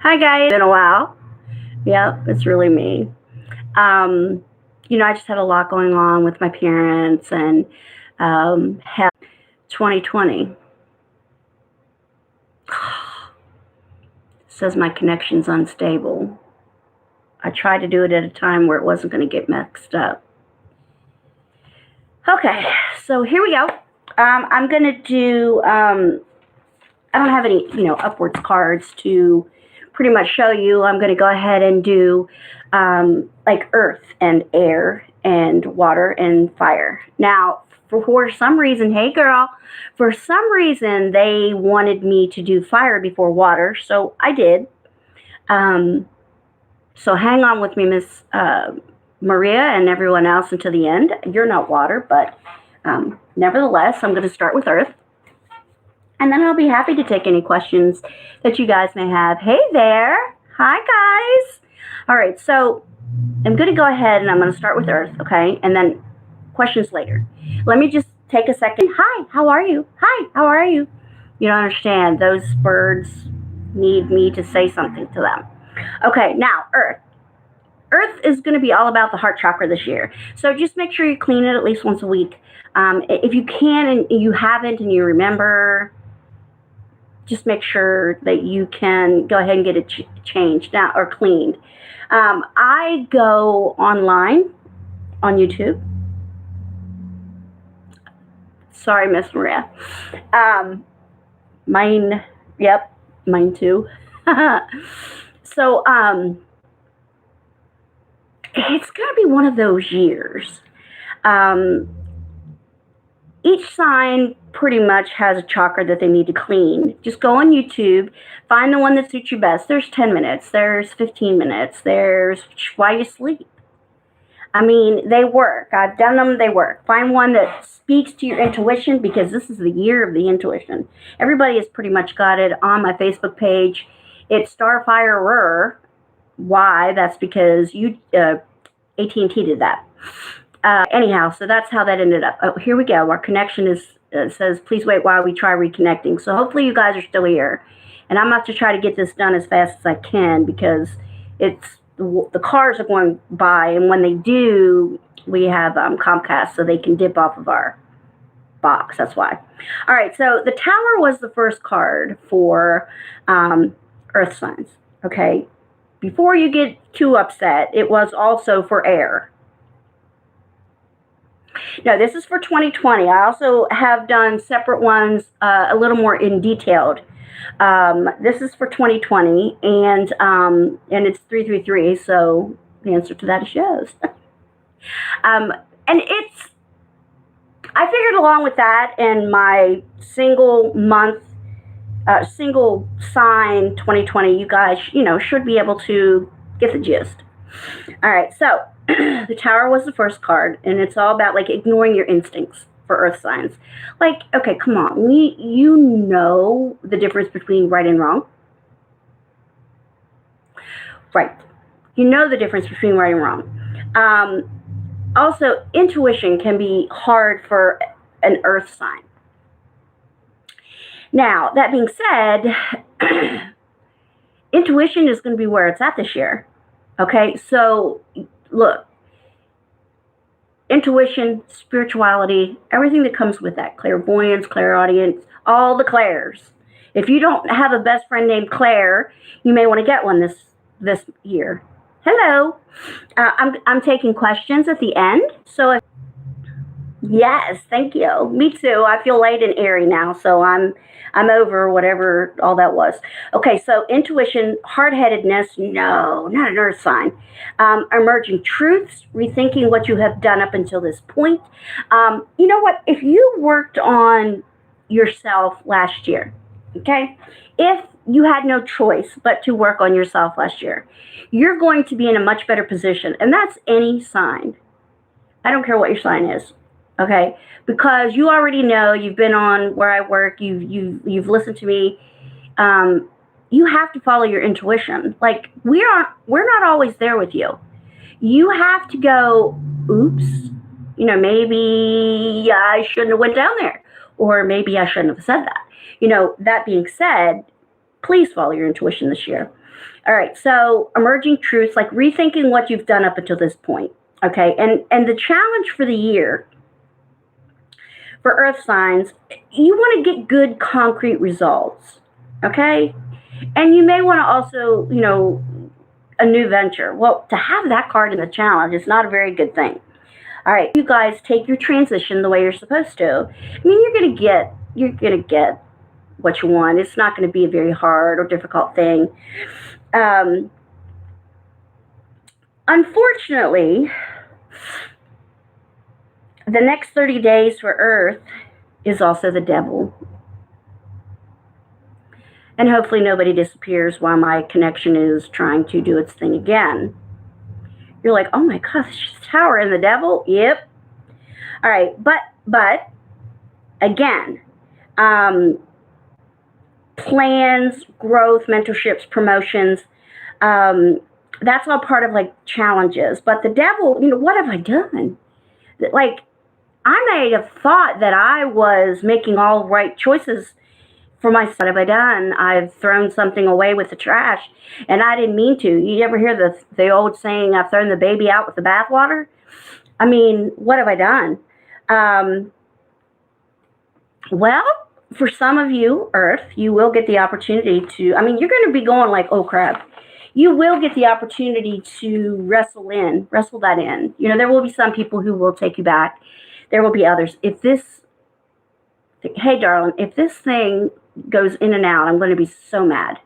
Hi guys, been a while. Yep, it's really me. I just had a lot going on with my parents and had 2020 says my connection's unstable. I tried to do it at a time where it wasn't going to get mixed up. Okay, so here we go. I'm going to do, I don't have any, upwards cards to pretty much show you. I'm going to go ahead and do like earth and air and water and fire. Now, for some reason, hey girl, for some reason they wanted me to do fire before water, so I did. So hang on with me, Miss Maria and everyone else until the end. You're not water, but nevertheless, I'm going to start with earth. And then I'll be happy to take any questions that you guys may have. Hey there. Hi, guys. All right, so I'm going to go ahead and I'm going to start with earth, okay? And then questions later. Let me just take a second. Hi, how are you? Hi, how are you? You don't understand. Those birds need me to say something to them. Okay, now, earth. Earth is going to be all about the heart chakra this year. So just make sure you clean it at least once a week. If you can and you haven't and you remember, just make sure that you can go ahead and get it changed now or cleaned. I go online on YouTube. Sorry, Miss Maria. Mine, yep, mine too. So it's going to be one of those years. Each sign pretty much has a chakra that they need to clean. Just go on YouTube, find the one that suits you best. There's 10 minutes, there's 15 minutes, there's why you sleep. I mean, they work. I've done them, they work. Find one that speaks to your intuition, because this is the year of the intuition. Everybody has pretty much got it on my Facebook page. It's Starfire. Why? That's because AT&T did that. Anyhow, so that's how that ended up. Oh, here we go. Our connection is says, please wait while we try reconnecting. So hopefully you guys are still here. And I'm about to try to get this done as fast as I can, because the cars are going by, and when they do, we have Comcast, so they can dip off of our box. That's why. All right, so the Tower was the first card for earth signs. Okay, before you get too upset, it was also for air. No, this is for 2020. I also have done separate ones a little more in detailed. This is for 2020, and it's 333, so the answer to that is yes. And I figured along with that in my single month, single sign 2020, you guys, should be able to get the gist. All right, so the Tower was the first card, and it's all about like ignoring your instincts for earth signs. Like, okay, come on, you know the difference between right and wrong. Right, you know the difference between right and wrong. Also, intuition can be hard for an earth sign. Now, that being said, intuition is going to be where it's at this year. Okay, so look, intuition, spirituality, everything that comes with that, clairvoyance, clairaudience, all the clairs. If you don't have a best friend named Claire, you may want to get one this year. Hello. I'm taking questions at the end, so yes, thank you. Me too. I feel light and airy now, so I'm over whatever all that was. Okay, so intuition, hard-headedness, no, not an earth sign. Emerging truths, rethinking what you have done up until this point. You know what? If you worked on yourself last year, okay, if you had no choice but to work on yourself last year, you're going to be in a much better position, and that's any sign. I don't care what your sign is. Okay, because you already know, you've been on where I work, you've listened to me. You have to follow your intuition. Like, we're not always there with you. You have to go, oops, maybe I shouldn't have went down there, or maybe I shouldn't have said that. That being said, please follow your intuition this year. All right, so emerging truths, like rethinking what you've done up until this point. Okay, and the challenge for the year for earth signs, you want to get good concrete results. Okay, and you may want to also, a new venture. Well, to have that card in the challenge is not a very good thing. All right, you guys take your transition the way you're supposed to. I mean, you're gonna get what you want. It's not going to be a very hard or difficult thing. Unfortunately, the next 30 days for Earth is also the devil. And hopefully nobody disappears while my connection is trying to do its thing again. You're like, oh my gosh, tower and the devil? Yep. All right, but again, plans, growth, mentorships, promotions, that's all part of like challenges. But the devil, what have I done? Like, I may have thought that I was making all right choices for myself. What have I done? I've thrown something away with the trash, and I didn't mean to. You ever hear the old saying, I've thrown the baby out with the bathwater? I mean, what have I done? Well, for some of you, Earth, you will get the opportunity to, you're going to be going like, oh crap. You will get the opportunity to wrestle that in. There will be some people who will take you back. There will be others. Hey darling, if this thing goes in and out, I'm going to be so mad.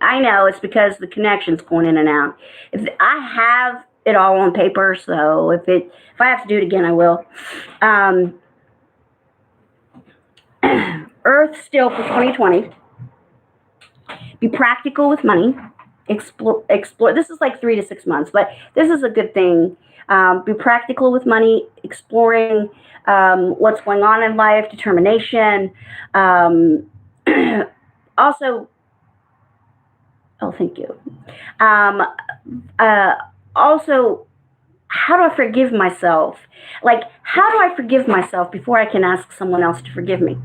I know it's because the connection's going in and out. If I have it all on paper, so if I have to do it again, I will. Earth still for 2020. Be practical with money. Explore. This is like 3 to 6 months, but this is a good thing. Be practical with money, exploring what's going on in life, determination. Also, oh, thank you. Also, how do I forgive myself? Like, how do I forgive myself before I can ask someone else to forgive me?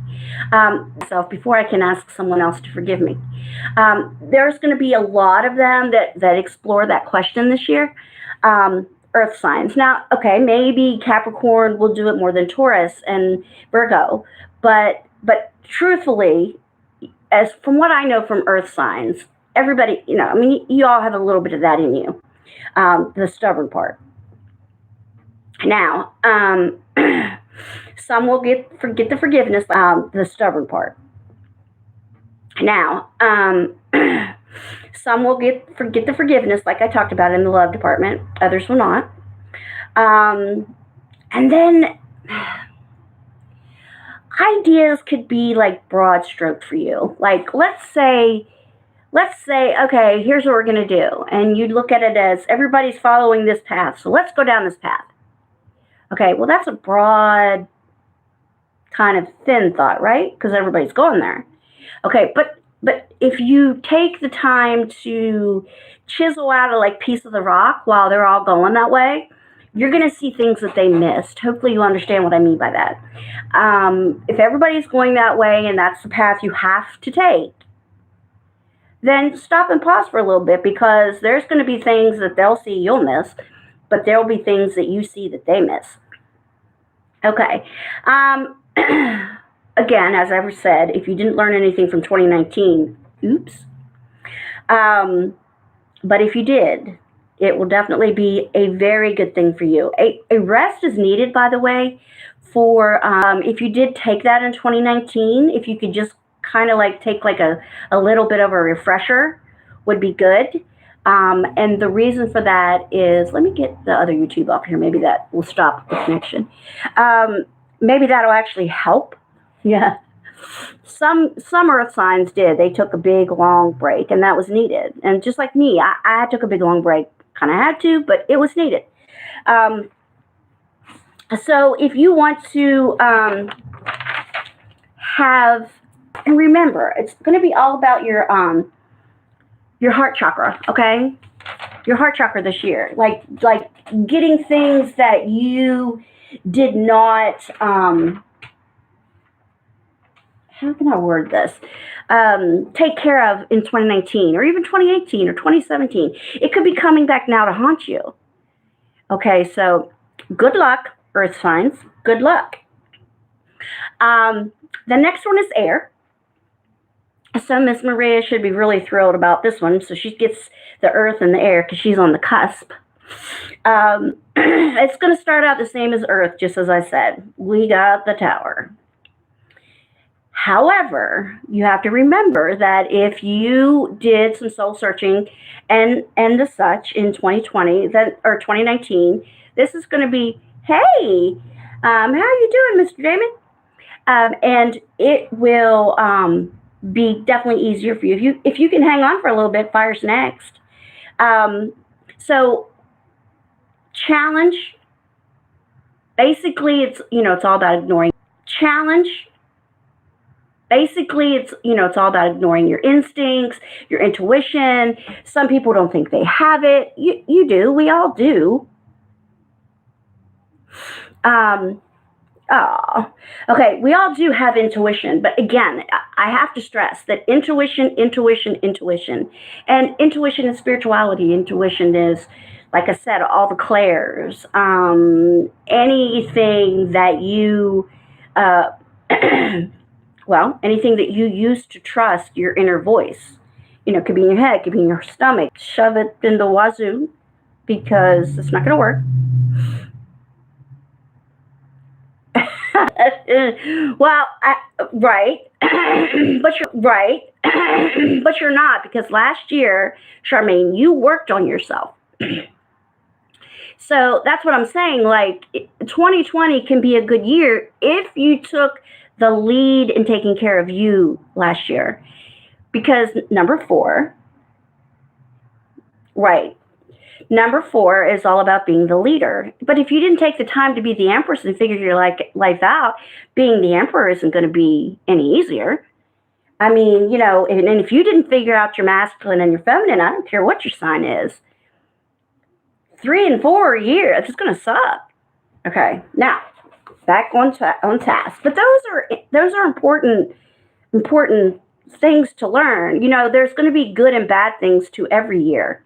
There's going to be a lot of them that explore that question this year. Earth signs. Now, okay, maybe Capricorn will do it more than Taurus and Virgo, but truthfully, as from what I know from Earth signs, everybody, you all have a little bit of that in you, the stubborn part. Now, some will forget the forgiveness, the stubborn part. Now, some will forget the forgiveness, like I talked about in the love department. Others will not. And then ideas could be like broad stroke for you. Like, let's say, okay, here's what we're going to do. And you look at it as everybody's following this path. So let's go down this path. Okay, well, that's a broad, kind of thin thought, right? Because everybody's going there. Okay, but if you take the time to chisel out a piece of the rock while they're all going that way, you're going to see things that they missed. Hopefully you understand what I mean by that. If everybody's going that way and that's the path you have to take, then stop and pause for a little bit, because there's going to be things that they'll see you'll miss, but there'll be things that you see that they miss. Okay. Again, as I've said, if you didn't learn anything from 2019, oops. But if you did, it will definitely be a very good thing for you. A rest is needed, by the way, for if you did take that in 2019, if you could just kind of take a little bit of a refresher, would be good. And the reason for that is, let me get the other YouTube up here. Maybe that will stop the connection. Maybe that'll actually help. Yeah. Some earth signs did. They took a big, long break, and that was needed. And just like me, I took a big, long break. Kind of had to, but it was needed. So if you want to have, and remember, it's going to be all about your heart chakra, okay? Your heart chakra this year. Like getting things that you did not how can I word this? Take care of in 2019 or even 2018 or 2017. It could be coming back now to haunt you. Okay, so good luck, earth signs. Good luck. The next one is air. So Miss Maria should be really thrilled about this one. So she gets the earth and the air because she's on the cusp. It's going to start out the same as earth, just as I said. We got the tower. However, you have to remember that if you did some soul searching and the such in 2020 or 2019, this is going to be, hey, how are you doing, Mr. Damon? And it will be definitely easier for you if you can hang on for a little bit. Fire's next. So challenge. Basically, it's all about ignoring challenge. Basically, it's all about ignoring your instincts, your intuition. Some people don't think they have it. You do. We all do. Okay, we all do have intuition, but again, I have to stress that intuition, and intuition is spirituality. Intuition is, like I said, all the clairs, anything that you, anything that you use to trust your inner voice. It could be in your head, it could be in your stomach. Shove it in the wazoo because it's not going to work. Right, but you're right, but you're not, because last year, Charmaine, you worked on yourself. So that's what I'm saying. Like 2020 can be a good year if you took the lead in taking care of you last year, because number 4, right. Number 4 is all about being the leader. But if you didn't take the time to be the empress and figure your life out, being the emperor isn't going to be any easier. I mean, and if you didn't figure out your masculine and your feminine, I don't care what your sign is. 3 and 4 years, it's going to suck. Okay, now back on task. But those are important things to learn. There's going to be good and bad things to every year.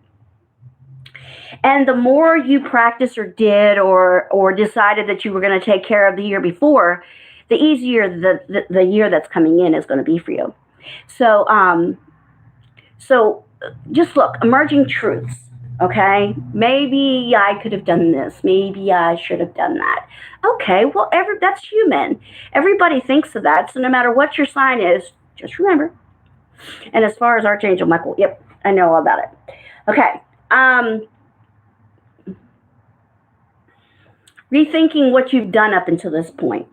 And the more you practice or did or decided that you were going to take care of the year before, the easier the year that's coming in is going to be for you. So just look, emerging truths. Okay, maybe I could have done this. Maybe I should have done that. Okay, well, that's human. Everybody thinks of that. So no matter what your sign is, just remember. And as far as Archangel Michael, yep, I know all about it. Okay. Rethinking what you've done up until this point.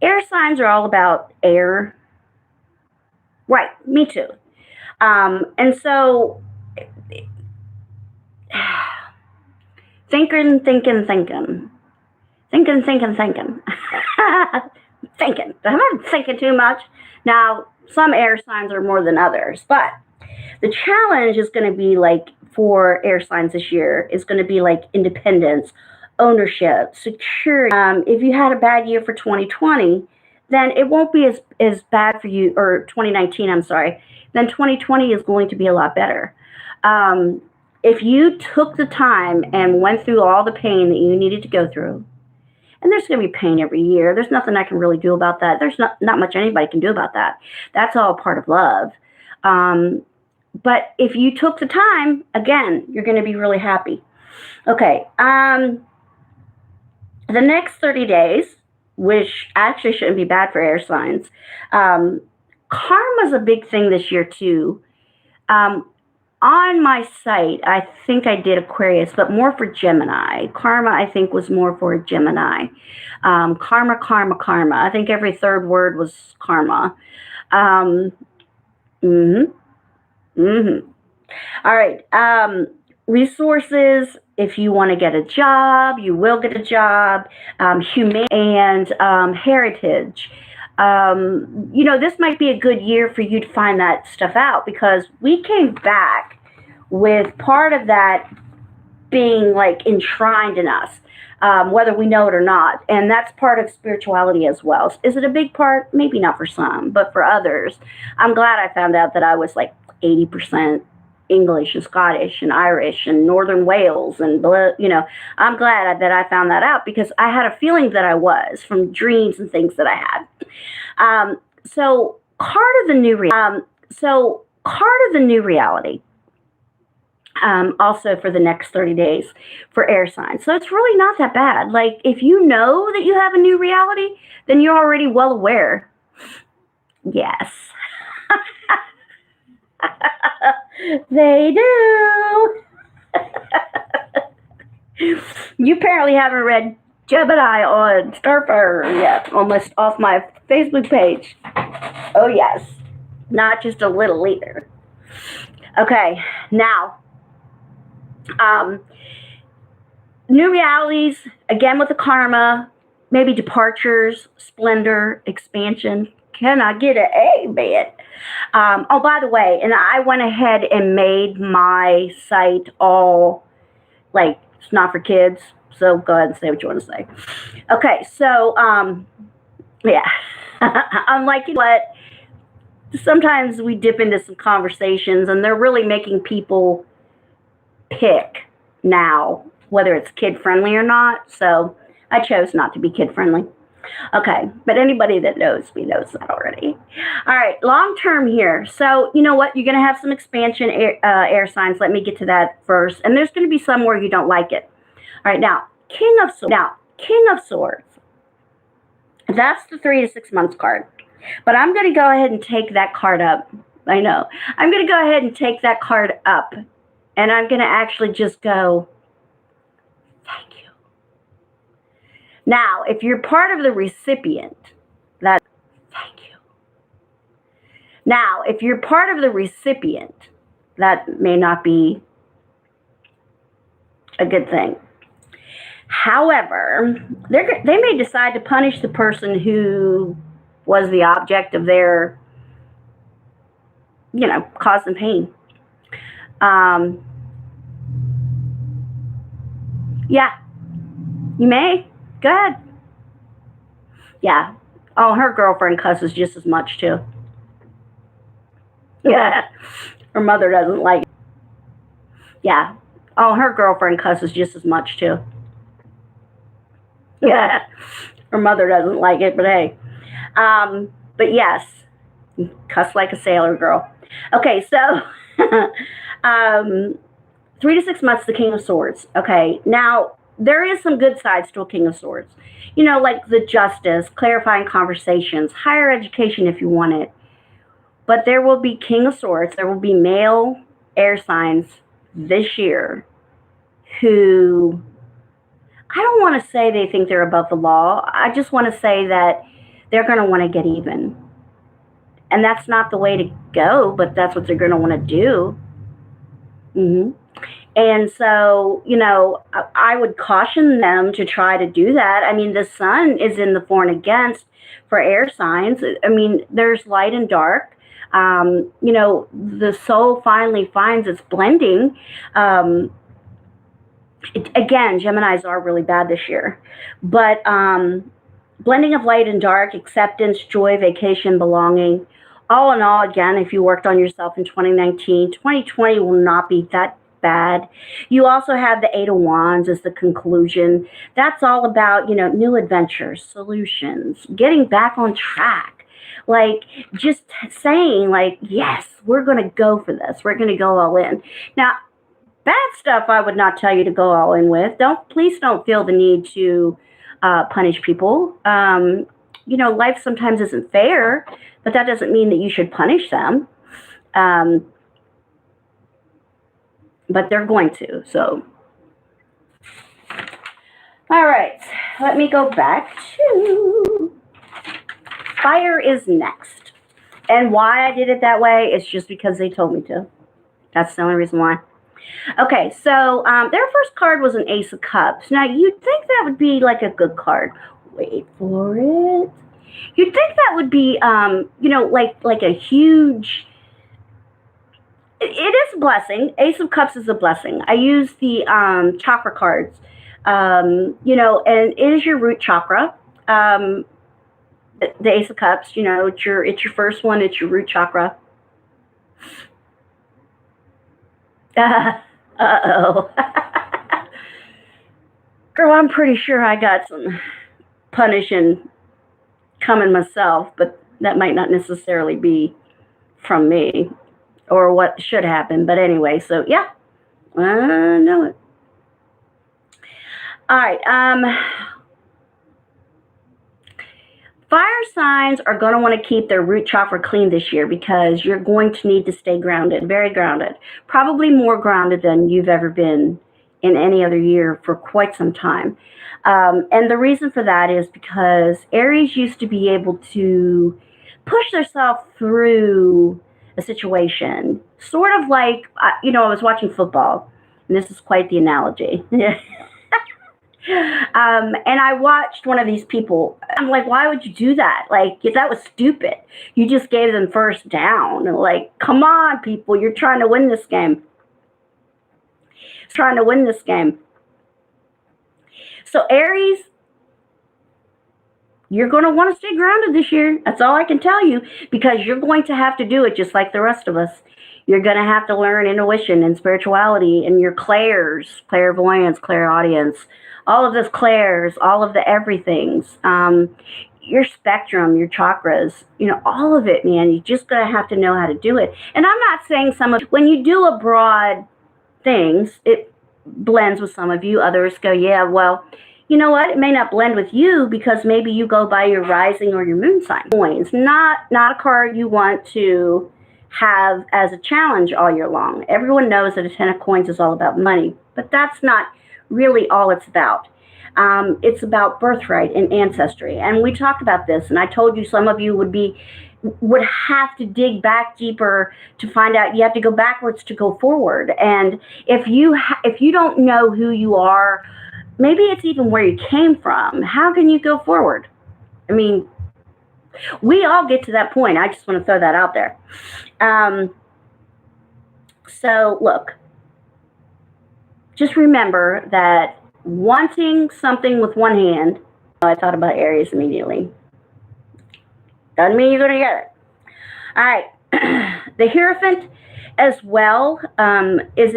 Air signs are all about air. Right, me too. And so, thinking. Thinking. I'm not thinking too much. Now, some air signs are more than others, but the challenge is going to be like for air signs this year is going to be like independence, ownership, security. If you had a bad year for 2020, then it won't be as bad for you, or 2019, I'm sorry, then 2020 is going to be a lot better. If you took the time and went through all the pain that you needed to go through, and there's going to be pain every year. There's nothing I can really do about that. There's not much anybody can do about that. That's all part of love. But if you took the time, again, you're going to be really happy. Okay. The next 30 days, which actually shouldn't be bad for air signs, karma's a big thing this year too. On my site, I think I did Aquarius, but more for Gemini. Karma, I think, was more for Gemini. Karma. I think every third word was karma. All right. Resources. If you want to get a job, you will get a job. Humanity and heritage. This might be a good year for you to find that stuff out, because we came back with part of that being like enshrined in us. whether we know it or not. And that's part of spirituality as well. Is it a big part? Maybe not for some, but for others. I'm glad I found out that I was like 80% English and Scottish and Irish and Northern Wales. And, you know, I'm glad that I found that out because I had a feeling that I was from dreams and things that I had. So card of the new reality. Also for the next 30 days for air signs. So it's really not that bad. Like if you know that you have a new reality, then you're already well aware. Yes. They do. You apparently haven't read Gemini on Starfire yet, almost off my Facebook page. Oh yes. Not just a little either. Okay, now new realities, again with the karma, maybe departures, splendor, expansion. Can I get an amen? Oh, by the way, and I went ahead and made my site all, like, it's not for kids, so go ahead and say what you want to say. Okay, so, yeah. I'm like, you know what? Sometimes we dip into some conversations, and they're really making people pick now whether it's kid-friendly or not, so I chose not to be kid-friendly. Okay, but anybody that knows me knows that already. All right, long-term here. So you know what? You're going to have some expansion air signs. Let me get to that first. And there's going to be some where you don't like it. All right, now, King of Swords. That's the 3 to 6 months card. But I'm going to go ahead and take that card up. I know. I'm going to go ahead and take that card up. And I'm going to actually just go, thank you. Now, if you're part of the recipient, thank you. Now, if you're part of the recipient, that may not be a good thing. However, they may decide to punish the person who was the object of their, you know, cause them pain. Yeah, you may. Go ahead. Yeah. Oh, her girlfriend cusses just as much, too. Yeah. Her mother doesn't like it. Yeah. Oh, her girlfriend cusses just as much, too. Yeah. Her mother doesn't like it, but hey. But yes, cuss like a sailor girl. Okay, so 3 to 6 months, the King of Swords. Okay, now there is some good sides to a King of Swords. You know, like the justice, clarifying conversations, higher education if you want it. But there will be King of Swords. There will be male air signs this year who, I don't want to say they think they're above the law. I just want to say that they're going to want to get even. And that's not the way to go, but that's what they're going to want to do. Mm-hmm. And so, you know, I would caution them to try to do that. I mean, the sun is in the for and against for air signs. I mean, there's light and dark. You know, the soul finally finds its blending. Again, Geminis are really bad this year. But blending of light and dark, acceptance, joy, vacation, belonging. All in all, again, if you worked on yourself in 2019, 2020 will not be that bad. You also have the 8 of Wands as the conclusion. That's all about, you know, new adventures, solutions, getting back on track. Like just saying like, yes, we're going to go for this. We're going to go all in. Now, bad stuff I would not tell you to go all in with. Please don't feel the need to punish people. You know, life sometimes isn't fair, but that doesn't mean that you should punish them. But they're going to, so. All right, let me go back to fire is next. And why I did it that way is just because they told me to. That's the only reason why. Okay, so their first card was an Ace of Cups. Now, you'd think that would be like a good card. Wait for it. You'd think that would be, you know, like a huge... It is a blessing. Ace of Cups is a blessing. I use the chakra cards You know, and it is your root chakra. The Ace of Cups, you know, it's your first one. It's your root chakra. Uh-oh. Girl, I'm pretty sure I got some punishing coming myself, but that might not necessarily be from me or what should happen. But anyway, so yeah, I know it. All right. Fire signs are going to want to keep their root chakra clean this year because you're going to need to stay grounded, very grounded, probably more grounded than you've ever been in any other year for quite some time. And the reason for that is because Aries used to be able to push themselves through a situation, sort of like, you know, I was watching football, and this is quite the analogy. And I watched one of these people. I'm like, why would you do that? Like, that was stupid. You just gave them first down. And like, come on, people, you're trying to win this game. Trying to win this game. So Aries, you're going to want to stay grounded this year. That's all I can tell you, because you're going to have to do it just like the rest of us. You're going to have to learn intuition and spirituality and your clairs, clairvoyance, clairaudience, all of this clairs, all of the everythings, your spectrum, your chakras, you know, all of it, man. You're just going to have to know how to do it. And I'm not saying when you do a broad things, it blends with some of you. Others go, yeah, well, you know what? It may not blend with you because maybe you go by your rising or your moon sign. Coins, not a card you want to have as a challenge all year long. Everyone knows that a 10 of coins is all about money, but that's not really all it's about. It's about birthright and ancestry. And we talked about this, and I told you some of you would have to dig back deeper to find out. You have to go backwards to go forward. And if you don't know who you are, maybe it's even where you came from, how can you go forward? I mean, we all get to that point. I just want to throw that out there. So look, just remember that wanting something with one hand, I thought about Aries immediately. Doesn't mean you're going to get it. All right. The Hierophant as well is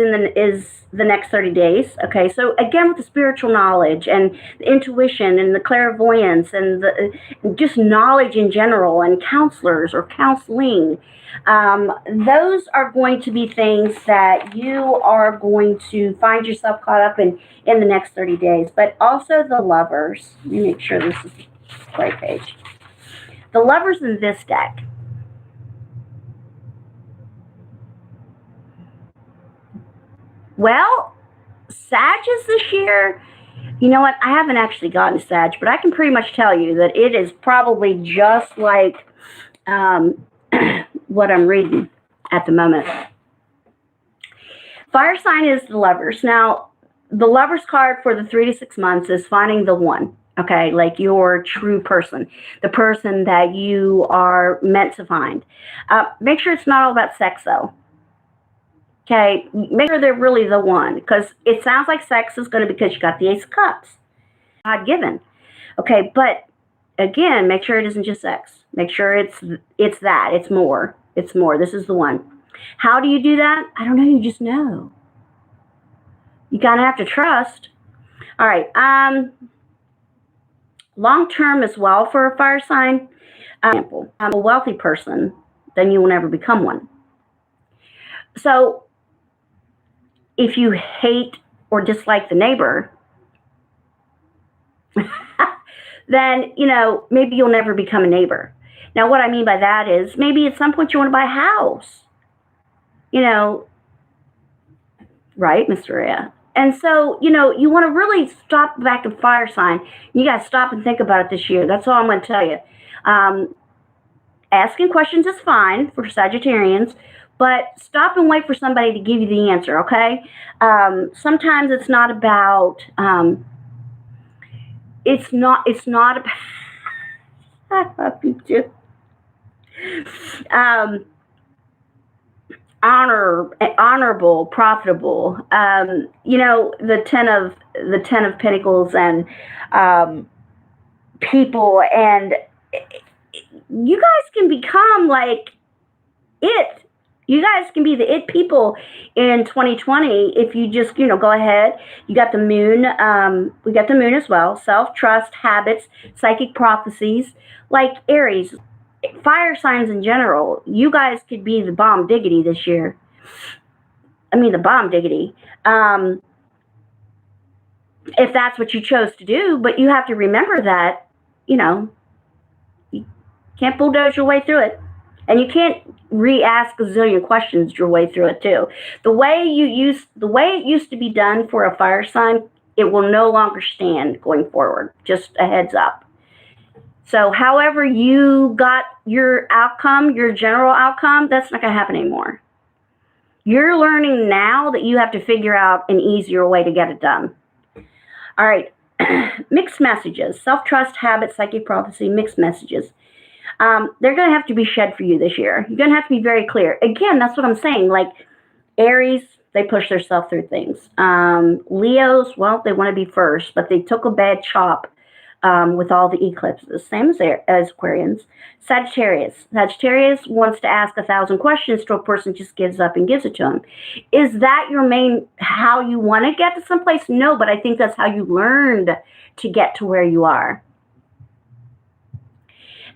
the next 30 days. Okay, so again, with the spiritual knowledge and the intuition and the clairvoyance and just knowledge in general, and counselors or counseling, those are going to be things that you are going to find yourself caught up in the next 30 days. But also the Lovers. Let me make sure this is the right page. The Lovers in this deck. Well, Sagittarius this year, you know what? I haven't actually gotten Sag, but I can pretty much tell you that it is probably just like what I'm reading at the moment. Fire sign is the Lovers. Now, the Lovers card for the 3 to 6 months is finding the one. Okay, like your true person, the person that you are meant to find. Make sure it's not all about sex, though. Okay, make sure they're really the one, because it sounds like sex is going to be because you got the Ace of Cups. God given. Okay, but again, make sure it isn't just sex. Make sure it's that. It's more. It's more. This is the one. How do you do that? I don't know. You just know. You kind of have to trust. All right. Long term as well for a fire sign. Example, I'm a wealthy person, then you will never become one. So if you hate or dislike the neighbor, then, you know, maybe you'll never become a neighbor. Now, what I mean by that is maybe at some point you want to buy a house, you know, right, Miss Maria? And so, you know, you want to really stop back in fire sign. You got to stop and think about it this year. That's all I'm going to tell you. Asking questions is fine for Sagittarians, but stop and wait for somebody to give you the answer, okay? Sometimes it's not about, it's not about, I love you too. honorable, profitable. You know, the ten of Pentacles and people, and you guys can become like it. You guys can be the it people in 2020 if you just, you know, go ahead. You got the moon. We got the moon as well. Self-trust, habits, psychic prophecies, like Aries, fire signs in general. You guys could be the bomb diggity this year. I mean, the bomb diggity. If that's what you chose to do, but you have to remember that, you know, you can't bulldoze your way through it. And you can't re-ask a zillion questions your way through it too. The way it used to be done for a fire sign, it will no longer stand going forward. Just a heads up. So however you got your outcome, your general outcome, that's not going to happen anymore. You're learning now that you have to figure out an easier way to get it done. All right. Mixed messages. Self-trust, habits, psychic prophecy, mixed messages. They're going to have to be shed for you this year. You're going to have to be very clear. Again, that's what I'm saying. Like Aries, they push themselves through things. Leos, well, they want to be first, but they took a bad chop with all the eclipses, same as Aquarians. Sagittarius wants to ask 1,000 questions to a person, just gives up and gives it to them. Is that your main, how you want to get to someplace? No, but I think that's how you learned to get to where you are.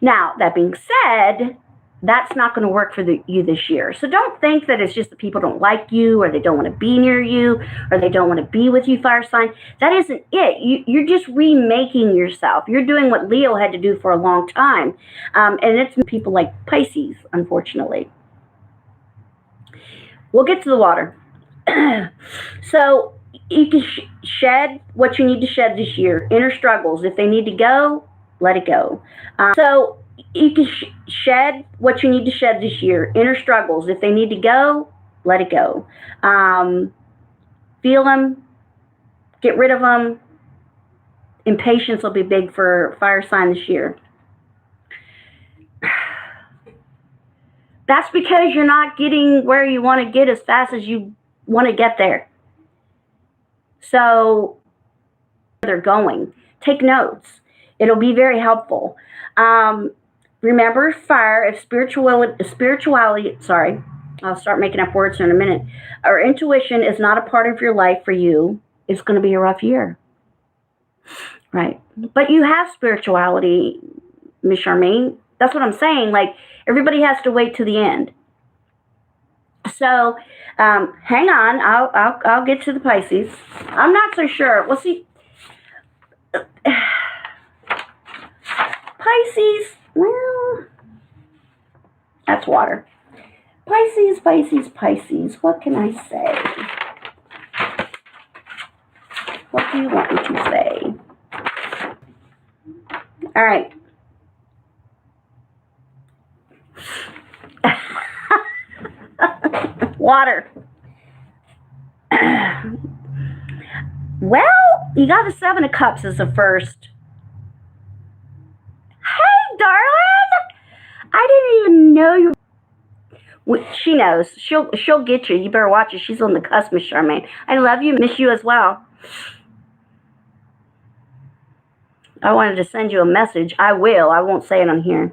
Now, that being said, that's not going to work for you this year. So don't think that it's just that people don't like you, or they don't want to be near you, or they don't want to be with you, fire sign. That isn't it. You're just remaking yourself. You're doing what Leo had to do for a long time. And it's people like Pisces, unfortunately. We'll get to the water. So you can shed what you need to shed this year. Inner struggles. If they need to go, let it go. So you can shed what you need to shed this year. Inner struggles. If they need to go, let it go. Feel them. Get rid of them. Impatience will be big for fire sign this year. That's because you're not getting where you want to get as fast as you want to get there. So they're going. Take notes. It'll be very helpful. Remember, fire, if spirituality, sorry, I'll start making up words in a minute, or intuition is not a part of your life for you, it's going to be a rough year. Right. But you have spirituality, Miss Charmaine. That's what I'm saying. Like, everybody has to wait to the end. So, hang on. I'll get to the Pisces. I'm not so sure. We'll see. Pisces, well, that's water. Pisces. What can I say? What do you want me to say? All right. Water. Well, you got the Seven of Cups as the first. Hey, darling. I didn't even know you. She knows. She'll get you. You better watch it. She's on the cusp, Miss Charmaine. I love you. Miss you as well. I wanted to send you a message. I will. I won't say it on here.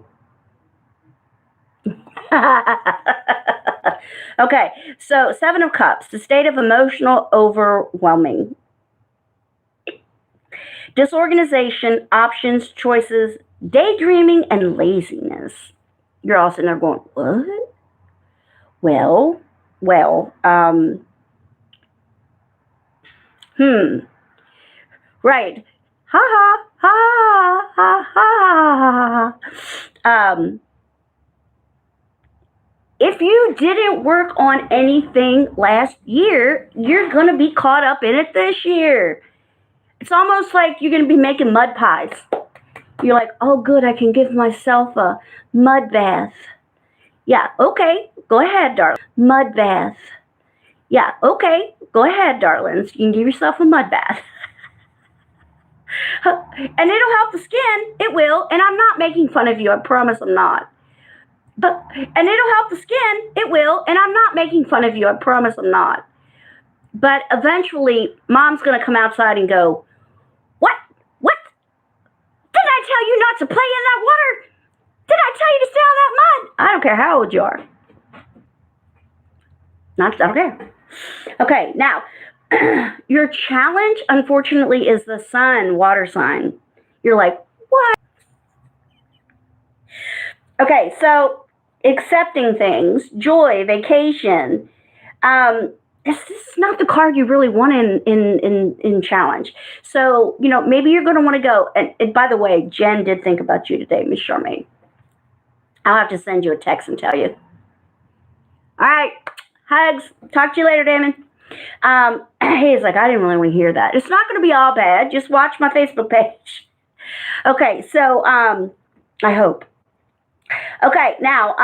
Okay, so Seven of Cups, the state of emotional overwhelming. Disorganization, options, choices, daydreaming, and laziness. You're all sitting there going, what? Well, right. Ha ha ha ha ha. If you didn't work on anything last year, you're going to be caught up in it this year. It's almost like you're going to be making mud pies. You're like, oh, good, I can give myself a mud bath. Yeah, okay, go ahead, darling. Mud bath. Yeah, okay, go ahead, darlings. You can give yourself a mud bath. And it'll help the skin. It will. And I'm not making fun of you. I promise I'm not. And it'll help the skin. It will. And I'm not making fun of you. I promise I'm not. But eventually, Mom's going to come outside and go, what? What? Didn't I tell you not to play in that water? Did I tell you to stay on that mud? I don't care how old you are. I don't care. Okay, now, your challenge, unfortunately, is the sun water sign. You're like, what? Okay, so accepting things, joy, vacation. This is not the card you really want in challenge. So, maybe you're going to want to go. And by the way, Jen did think about you today, Miss Charmaine. I'll have to send you a text and tell you. All right, hugs. Talk to you later, Damon. He's like, I didn't really want to hear that. It's not going to be all bad. Just watch my Facebook page. Okay, so I hope. Okay, now,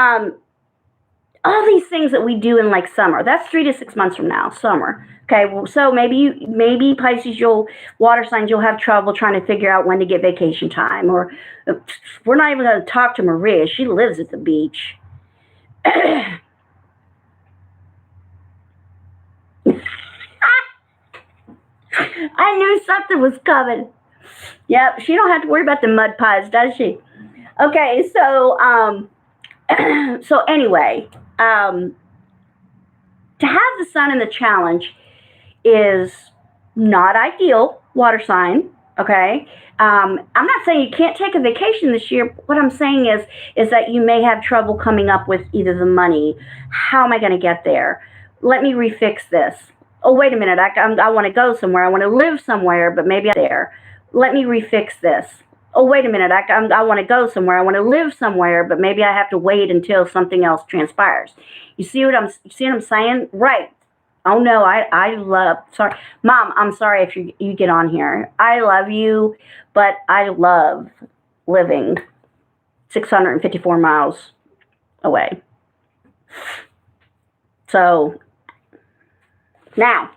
all these things that we do in like summer, that's 3 to 6 months from now, summer. Okay, well, so maybe Pisces, water signs, you'll have trouble trying to figure out when to get vacation time. Or we're not even going to talk to Maria. She lives at the beach. I knew something was coming. Yep, she don't have to worry about the mud pies, does she? Okay, so so anyway, to have the sun in the challenge is not ideal, water sign. Okay, I'm not saying you can't take a vacation this year. What I'm saying is that you may have trouble coming up with either the money. How am I going to get there? Let me refix this. Oh, wait a minute. I want to go somewhere. I want to live somewhere, but maybe I'm there. Let me refix this. Oh, wait a minute. I want to go somewhere. I want to live somewhere, but maybe I have to wait until something else transpires. You see what I'm saying? Right. Oh, no, I love, sorry. Mom, I'm sorry if you get on here. I love you, but I love living 654 miles away. So, now,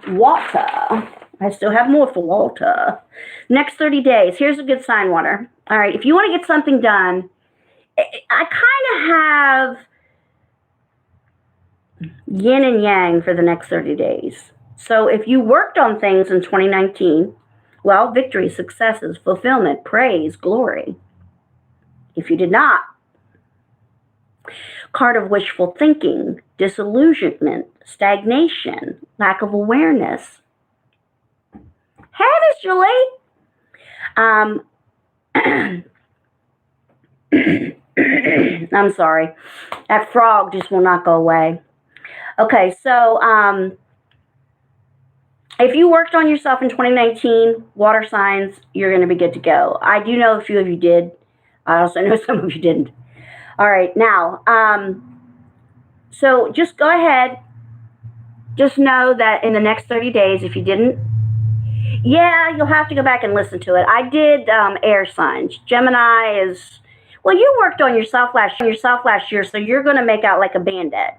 water. I still have more for water. Next 30 days. Here's a good sign, water. All right, if you want to get something done, I kind of have yin and yang for the next 30 days. So if you worked on things in 2019, well, victory, successes, fulfillment, praise, glory. If you did not, card of wishful thinking, disillusionment, stagnation, lack of awareness. Hey, Miss Julie. I'm sorry. That frog just will not go away. Okay, so if you worked on yourself in 2019, water signs, you're going to be good to go. I do know a few of you did. I also know some of you didn't. All right, now, so just go ahead. Just know that in the next 30 days, if you didn't, yeah, you'll have to go back and listen to it. I did air signs. Gemini is, well, you worked on yourself last year, so you're going to make out like a bandit.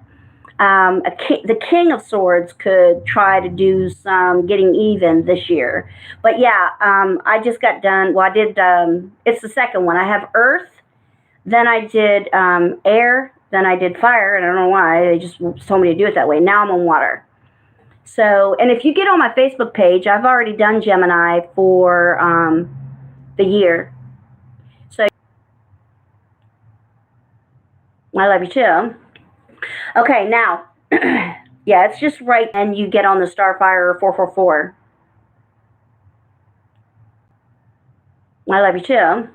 The King of Swords could try to do some getting even this year. But yeah, I just got done. Well, I did, it's the second one. I have Earth, then I did air, then I did fire, and I don't know why. They just told me to do it that way. Now I'm on water. So, and if you get on my Facebook page, I've already done Gemini for the year. So, I love you too. Okay, now, yeah, it's just right, and you get on the Starfire 444. I love you too.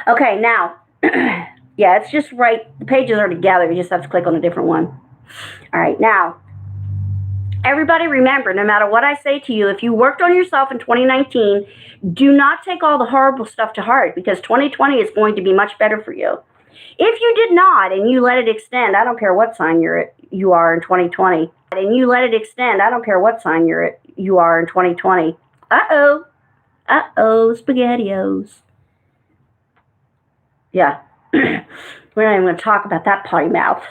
Okay, now, yeah, it's just right. The pages are together. You just have to click on a different one. All right, now, everybody remember, no matter what I say to you, if you worked on yourself in 2019, do not take all the horrible stuff to heart, because 2020 is going to be much better for you. If you did not and you let it extend, I don't care what sign you are in 2020. And you let it extend, I don't care what sign you are in 2020. Uh-oh. Uh-oh, SpaghettiOs. Yeah. We're not even going to talk about that potty mouth.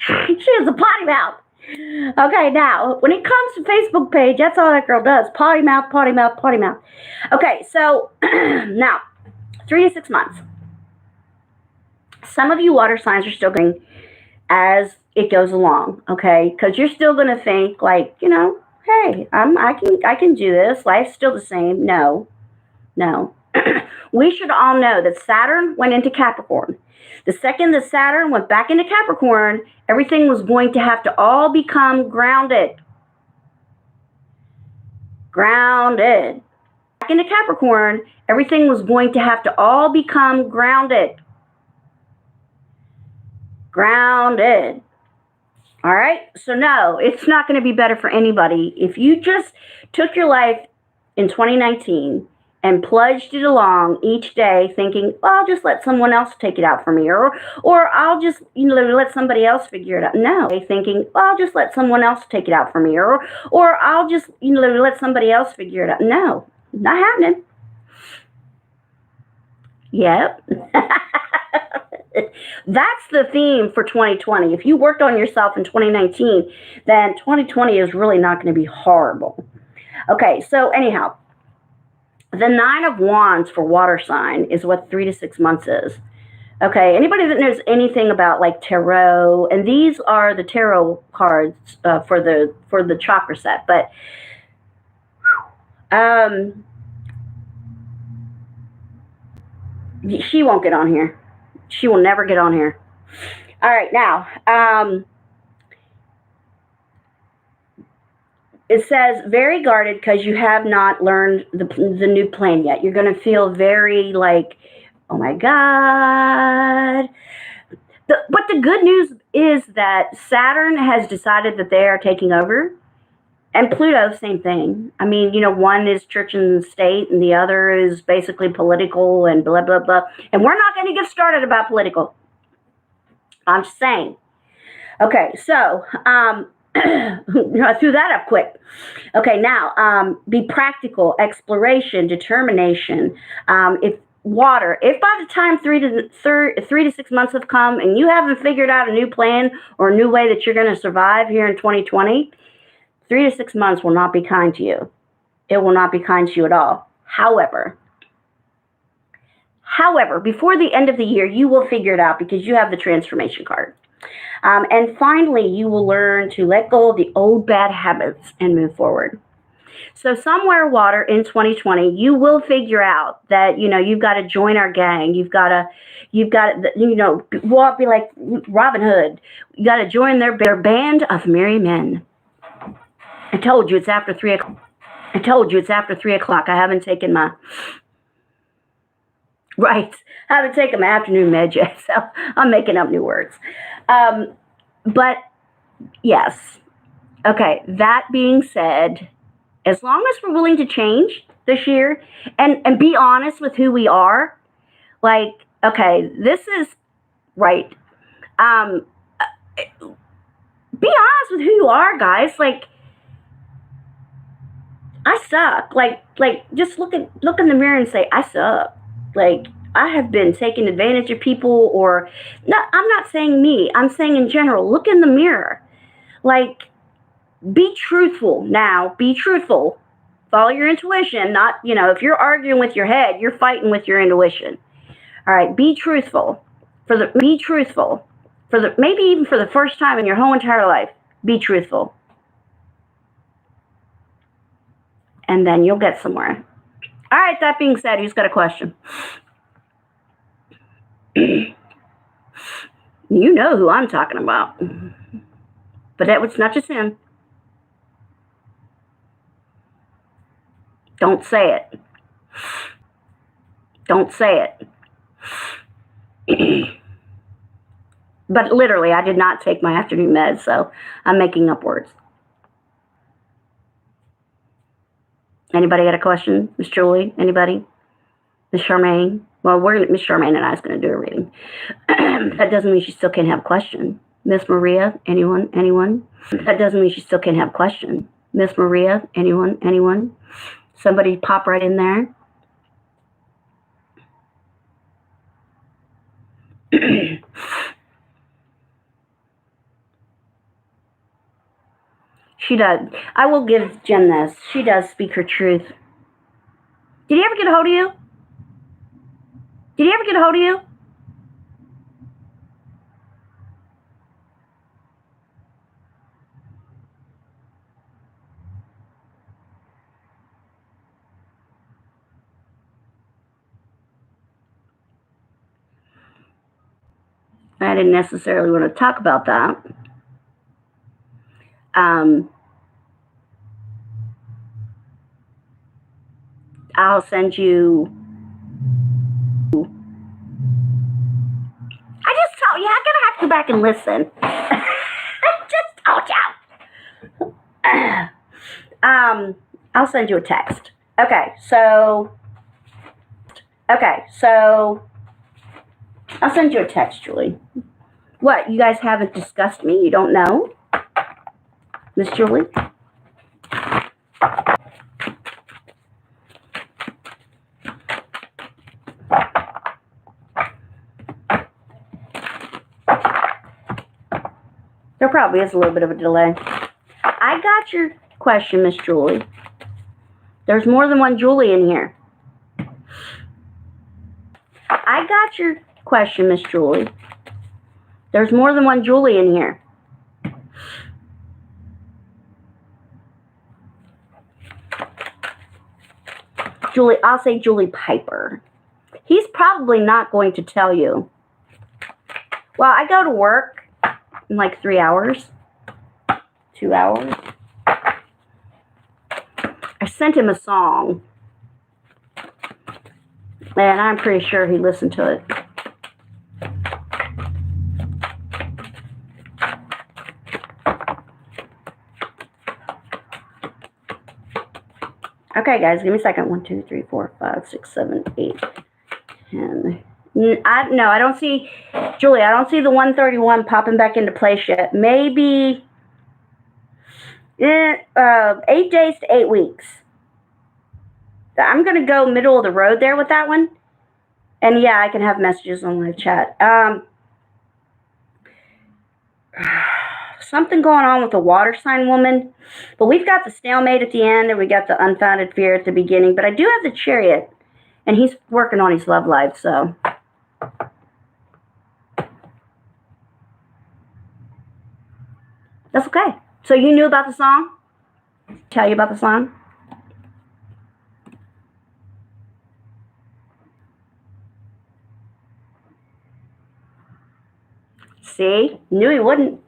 She has a potty mouth. Okay, now, when it comes to Facebook page, that's all that girl does. Potty mouth, potty mouth, potty mouth. Okay, so now, 3 to 6 months. Some of you water signs are still going as it goes along, okay? Because you're still going to think like, hey, I can do this. Life's still the same. No. We should all know that Saturn went into Capricorn. The second that Saturn went back into Capricorn, everything was going to have to all become grounded. Grounded. Back into Capricorn, everything was going to have to all become grounded. Grounded. All right? So no, it's not going to be better for anybody. If you just took your life in 2019 and plunged it along each day thinking, well, I'll just let someone else take it out for me, or I'll just let somebody else figure it out. No, thinking, well, I'll just let someone else take it out for me, or I'll just let somebody else figure it out. No, not happening. Yep. That's the theme for 2020. If you worked on yourself in 2019, then 2020 is really not going to be horrible. Okay, so anyhow, the 9 of Wands for water sign is what 3 to 6 months is. Okay, anybody that knows anything about like tarot, and these are the tarot cards for the chakra set, but she won't get on here. She will never get on here. All right, now it says very guarded because you have not learned the new plan yet. You're going to feel very like, oh my God. But the good news is that Saturn has decided that they are taking over. And Pluto, same thing. I mean, one is church and state, and the other is basically political and blah, blah, blah. And we're not going to get started about political. I'm just saying. Okay, so I threw that up quick. Okay, now be practical, exploration, determination. If by the time 3 to 6 months have come and you haven't figured out a new plan or a new way that you're going to survive here in 2020, 3 to 6 months will not be kind to you. It will not be kind to you at all. However, before the end of the year, you will figure it out because you have the transformation card. And finally, you will learn to let go of the old bad habits and move forward. So somewhere, water, in 2020, you will figure out that, you've got to join our gang. You've got to, be like Robin Hood. You got to join their band of merry men. I told you it's after 3 o'clock. I haven't taken my afternoon med yet, so I'm making up new words. But yes. Okay, that being said, as long as we're willing to change this year and be honest with who we are, like, okay, this is right. Be honest with who you are, guys. Like, I suck. Like just look in the mirror and say, I suck. Like, I have been taking advantage of people, or not. I'm not saying me. I'm saying in general. Look in the mirror. Like, be truthful now. Be truthful. Follow your intuition. Not, if you're arguing with your head, you're fighting with your intuition. All right. Be truthful. Maybe even for the first time in your whole entire life. Be truthful. And then you'll get somewhere. All right. That being said, who's got a question? You know who I'm talking about. But that was not just him. Don't say it. Don't say it. But literally, I did not take my afternoon meds, so I'm making up words. Anybody got a question? Miss Julie? Anybody? Miss Charmaine? Well, Miss Charmaine and I is going to do a reading. That doesn't mean she still can't have a question. Miss Maria? Anyone? That doesn't mean she still can't have a question. Miss Maria? Anyone? Somebody pop right in there. She does. I will give Jen this. She does speak her truth. Did he ever get a hold of you? Did he ever get a hold of you? I didn't necessarily want to talk about that. I'll send you. I just told you. I'm gonna have to go back and listen. I just told you. I'll send you a text. Okay, so I'll send you a text, Julie. What? You guys haven't discussed me? You don't know, Miss Julie? There probably is a little bit of a delay. I got your question, Miss Julie. There's more than one Julie in here. I got your question, Miss Julie. There's more than one Julie in here. Julie, I'll say Julie Piper. He's probably not going to tell you. Well, I go to work in like 3 hours. 2 hours. I sent him a song. And I'm pretty sure he listened to it. Okay, guys, give me a second. 1, 2, 3, 4, 5, 6, 7, 8, 10. No, I don't see, Julie, I don't see the 131 popping back into place yet. Maybe 8 days to 8 weeks. I'm going to go middle of the road there with that one. And yeah, I can have messages on live chat. Something going on with the water sign woman. But we've got the stalemate at the end, and we got the unfounded fear at the beginning. But I do have the chariot, and he's working on his love life, so. That's okay. So you knew about the song? Tell you about the song? See? Knew he wouldn't.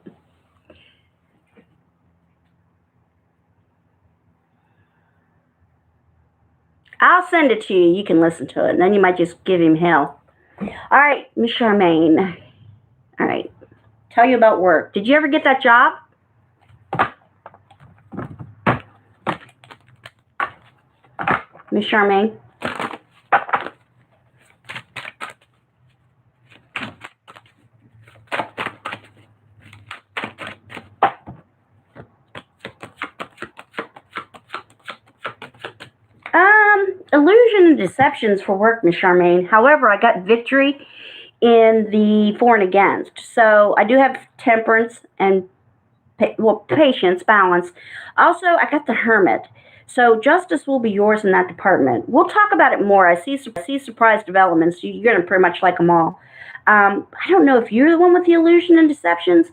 I'll send it to you. You can listen to it. And then you might just give him hell. All right, Miss Charmaine. All right. Tell you about work. Did you ever get that job? Miss Charmaine? Illusion and deceptions for work, Miss Charmaine. However, I got victory in the for and against. So I do have temperance and patience, balance. Also, I got the hermit. So justice will be yours in that department. We'll talk about it more. I see surprise developments. You're going to pretty much like them all. I don't know if you're the one with the illusion and deceptions.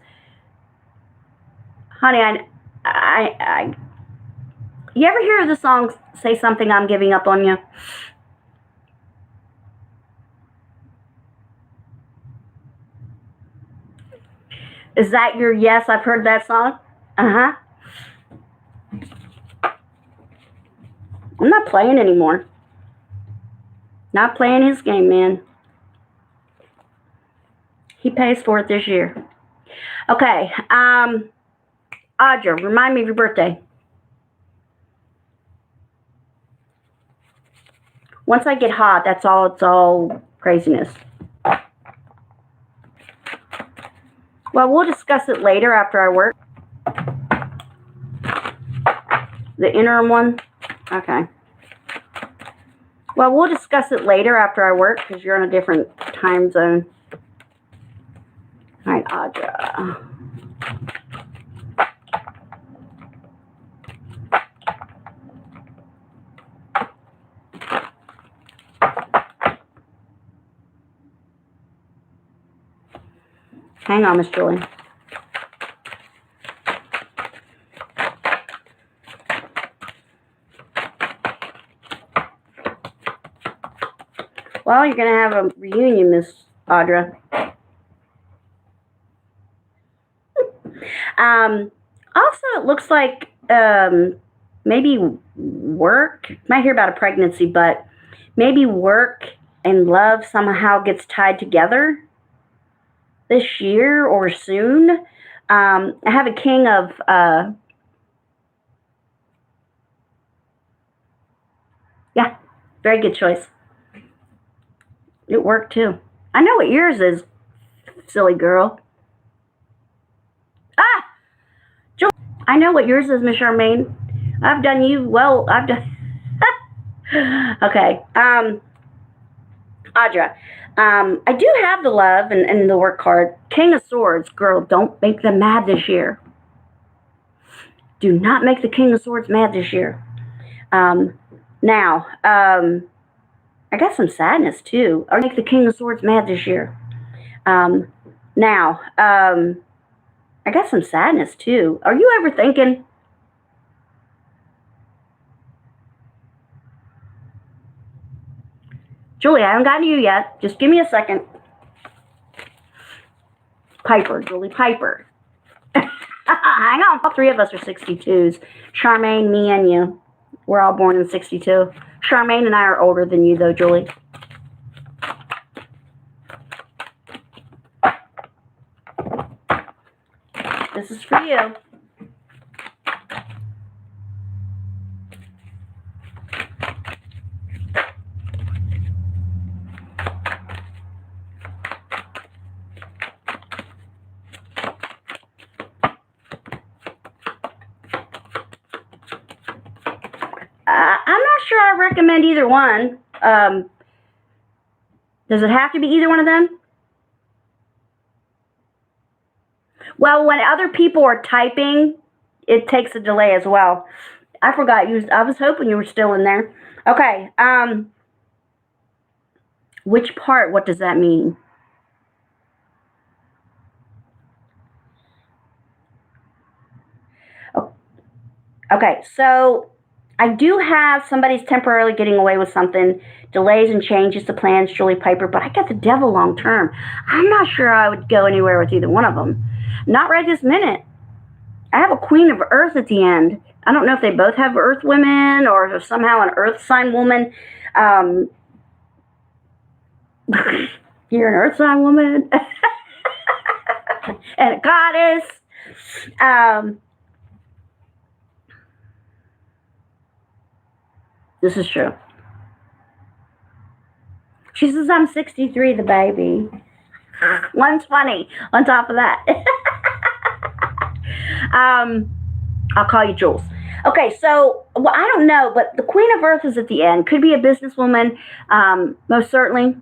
Honey, I you ever hear the song, Say Something, I'm Giving Up on You? Is that your yes? I've heard that song. Uh-huh. I'm not playing anymore. Not playing his game, man. He pays for it this year. Okay. Audra, remind me of your birthday. Once I get hot, it's all craziness. Well, we'll discuss it later after I work. The interim one? Okay. Well, we'll discuss it later after I work because you're on a different time zone. All right, Audra. Hang on, Miss Julie. Well, you're going to have a reunion, Miss Audra. Also, it looks like maybe work. Might hear about a pregnancy, but maybe work and love somehow gets tied together this year or soon. I have a king of... yeah, very good choice. It worked too. I know what yours is, silly girl. Ah! Julie, I know what yours is, Miss Charmaine. I've done you well. I've done... okay. Audra, I do have the love and the work card. King of Swords. Girl, don't make them mad this year. Do not make the King of Swords mad this year. Now, I got some sadness too. Or make the King of Swords mad this year. Now, I got some sadness too. Are you ever thinking... Julie, I haven't gotten to you yet. Just give me a second. Piper, Julie Piper. Hang on. All three of us are 62s. Charmaine, me, and you. We're all born in 62. Charmaine and I are older than you, though, Julie. This is for you. I'm not sure I recommend either one. Does it have to be either one of them? Well, when other people are typing, it takes a delay as well. I forgot you. I was hoping you were still in there. Okay. Which part? What does that mean? Okay, so I do have somebody's temporarily getting away with something, delays and changes to plans, Julie Piper, but I got the devil long term. I'm not sure I would go anywhere with either one of them. Not right this minute. I have a Queen of Earth at the end. I don't know if they both have Earth women or if somehow an Earth sign woman. You're an Earth sign woman. And a goddess. This is true. She says I'm 63, the baby. 120 on top of that. I'll call you Jules. Okay, so, well, I don't know, but the Queen of Earth is at the end. Could be a businesswoman, most certainly.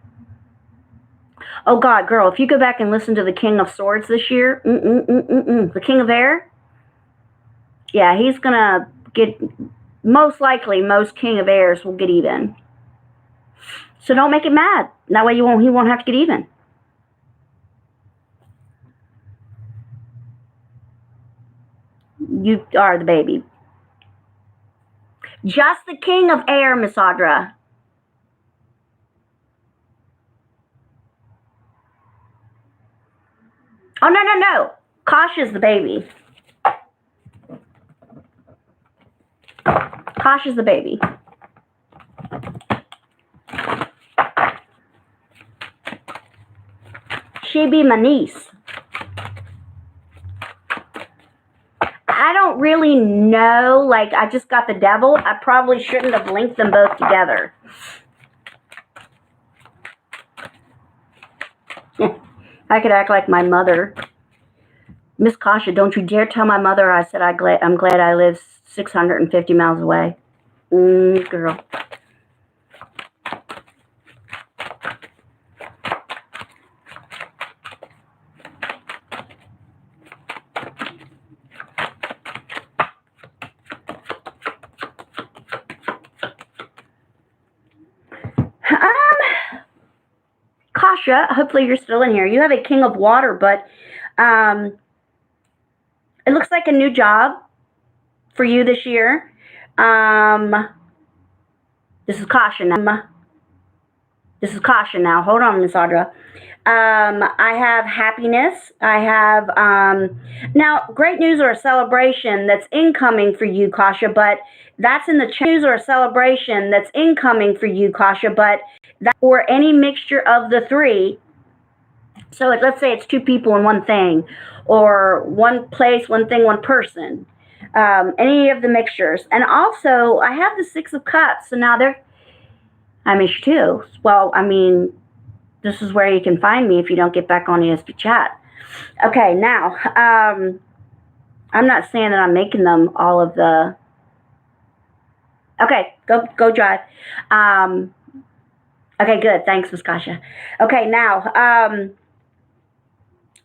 Oh, God, girl, if you go back and listen to the King of Swords this year, the King of Air, yeah, he's going to get... Most likely, most King of Airs will get even. So don't make it mad. That way he won't have to get even. You are the baby. Just the King of Air, Miss Audra. Oh, no. Kasha's the baby. Kasha's the baby. She be my niece. I don't really know. Like, I just got the devil. I probably shouldn't have linked them both together. I could act like my mother. Miss Kasha, don't you dare tell my mother I said I'm glad I live 650 miles away. Girl. Kasha, hopefully you're still in here. You have a King of Water, but It looks like a new job for you this year. This is caution now. This is caution now. Hold on, Miss Audra. I have happiness. I have, now, great news or a celebration that's incoming for you, Kasha, but that's in the news or a celebration that's incoming for you, Kasha, but that, or any mixture of the three. So let's say it's two people and one thing, or one place, one thing, one person. Any of the mixtures. And also, I have the Six of Cups, so now I miss you too. Well, I mean, this is where you can find me if you don't get back on ESP chat. Okay, now, I'm not saying that I'm making them all of the, okay, go drive. Okay, good, thanks, Miss Kasha. Okay, now,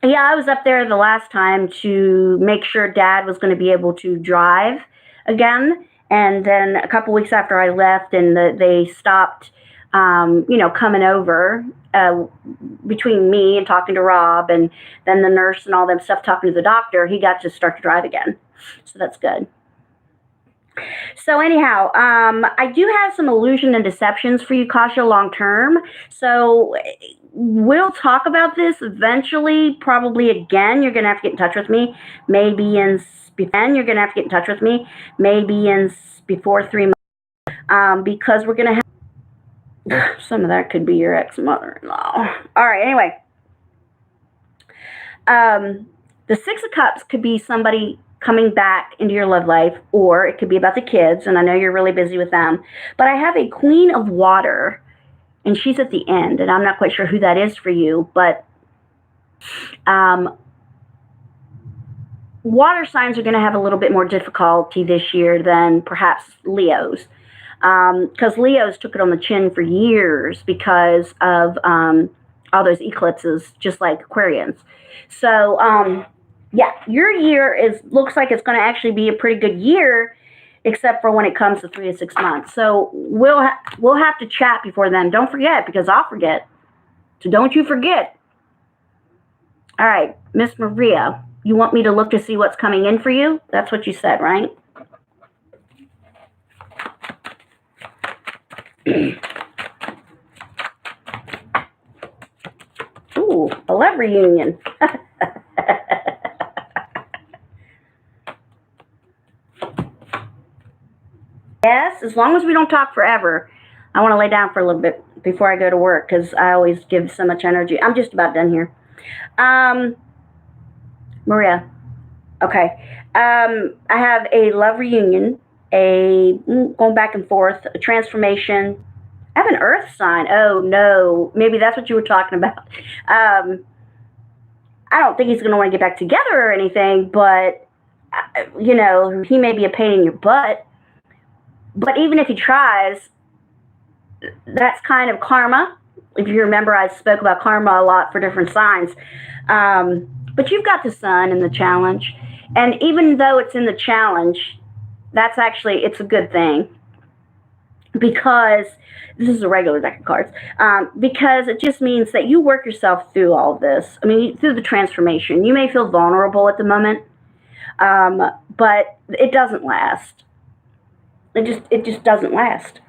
yeah, I was up there the last time to make sure Dad was going to be able to drive again. And then a couple weeks after I left and they stopped, coming over between me and talking to Rob and then the nurse and all them stuff talking to the doctor, he got to start to drive again. So that's good. So anyhow, I do have some illusion and deceptions for you, Kasha, long term. So we'll talk about this eventually, probably again. You're going to have to get in touch with me. Maybe in before 3 months, because we're going to have some of that could be your ex-mother-in-law. All right, anyway. The Six of Cups could be somebody coming back into your love life, or it could be about the kids, and I know you're really busy with them. But I have a Queen of Water, and she's at the end, and I'm not quite sure who that is for you, but water signs are going to have a little bit more difficulty this year than perhaps Leos, because Leos took it on the chin for years because of all those eclipses, just like Aquarians. So, yeah, your year looks like it's going to actually be a pretty good year, except for when it comes to 3 to 6 months. So we'll have to chat before then. Don't forget, because I'll forget. So don't you forget. All right, Miss Maria, you want me to look to see what's coming in for you? That's what you said, right? Ooh, a love reunion. Yes, as long as we don't talk forever. I want to lay down for a little bit before I go to work because I always give so much energy. I'm just about done here. Maria, okay. I have a love reunion, going back and forth, a transformation. I have an earth sign. Oh, no. Maybe that's what you were talking about. I don't think he's going to want to get back together or anything, but, he may be a pain in your butt. But even if he tries, that's kind of karma. If you remember, I spoke about karma a lot for different signs. But you've got the sun in the challenge. And even though it's in the challenge, it's a good thing. Because this is a regular deck of cards. Because it just means that you work yourself through all of this. I mean, through the transformation. You may feel vulnerable at the moment, but it doesn't last. It just doesn't last.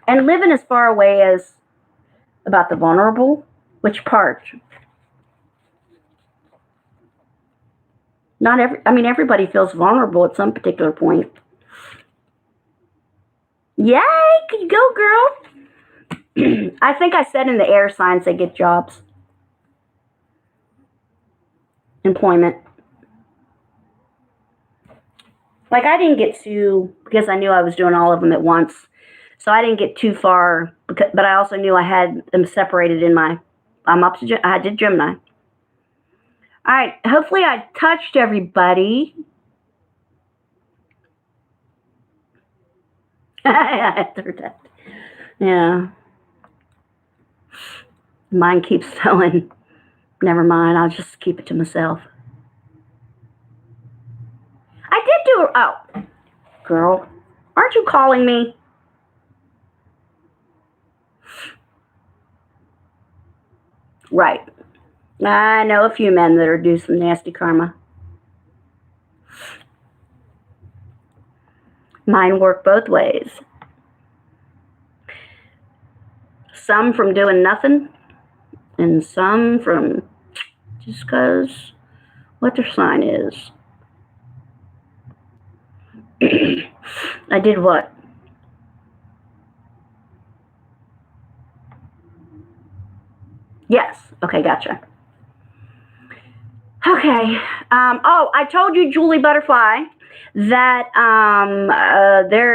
And living as far away as about the vulnerable, which part? Everybody feels vulnerable at some particular point. Yay, can you go, girl? I think I said in the air signs they get jobs. Employment. Like, I didn't get to, because I knew I was doing all of them at once. So I didn't get too far, but I also knew I had them separated in I did Gemini. All right, hopefully I touched everybody. Yeah. Mine keeps going. Never mind, I'll just keep it to myself. I did do oh, girl, aren't you calling me? Right. I know a few men that are due some nasty karma. Mine work both ways. Some from doing nothing, and some from just because what their sign is. I did what? Yes. Okay, gotcha. Okay. Oh, I told you, Julie Butterfly, that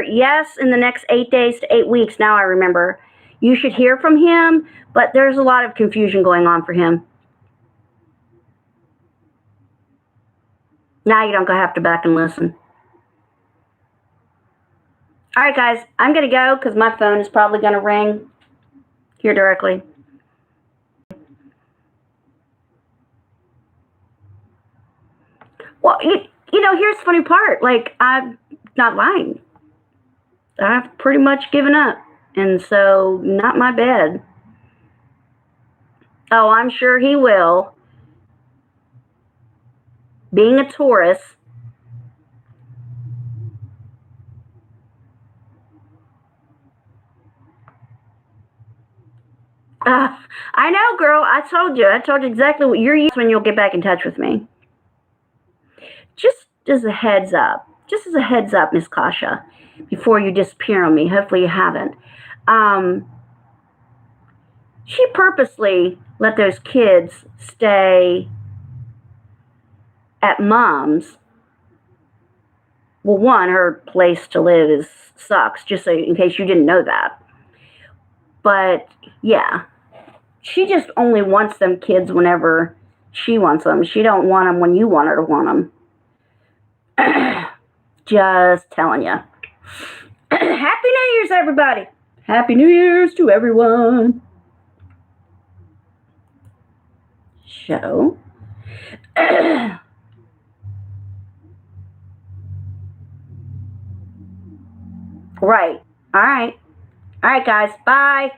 yes, in the next 8 days to 8 weeks, now I remember, you should hear from him, but there's a lot of confusion going on for him. Now you don't have to back and listen. All right, guys, I'm going to go because my phone is probably going to ring here directly. Well, you know, here's the funny part. Like, I'm not lying. I've pretty much given up. And so, not my bad. Oh, I'm sure he will. Being a Taurus. I know, girl. I told you. I told you exactly what you're used when you'll get back in touch with me. Just as a heads up. Just as a heads up, Miss Kasha, before you disappear on me. Hopefully you haven't. She purposely let those kids stay at mom's. Well, one, her place to live sucks, just so in case you didn't know that. But yeah, she just only wants them kids whenever she wants them. She don't want them when you want her to want them. Just telling you. Happy New Year's, everybody. Happy New Year's to everyone. Show. Right. All right. All right, guys. Bye.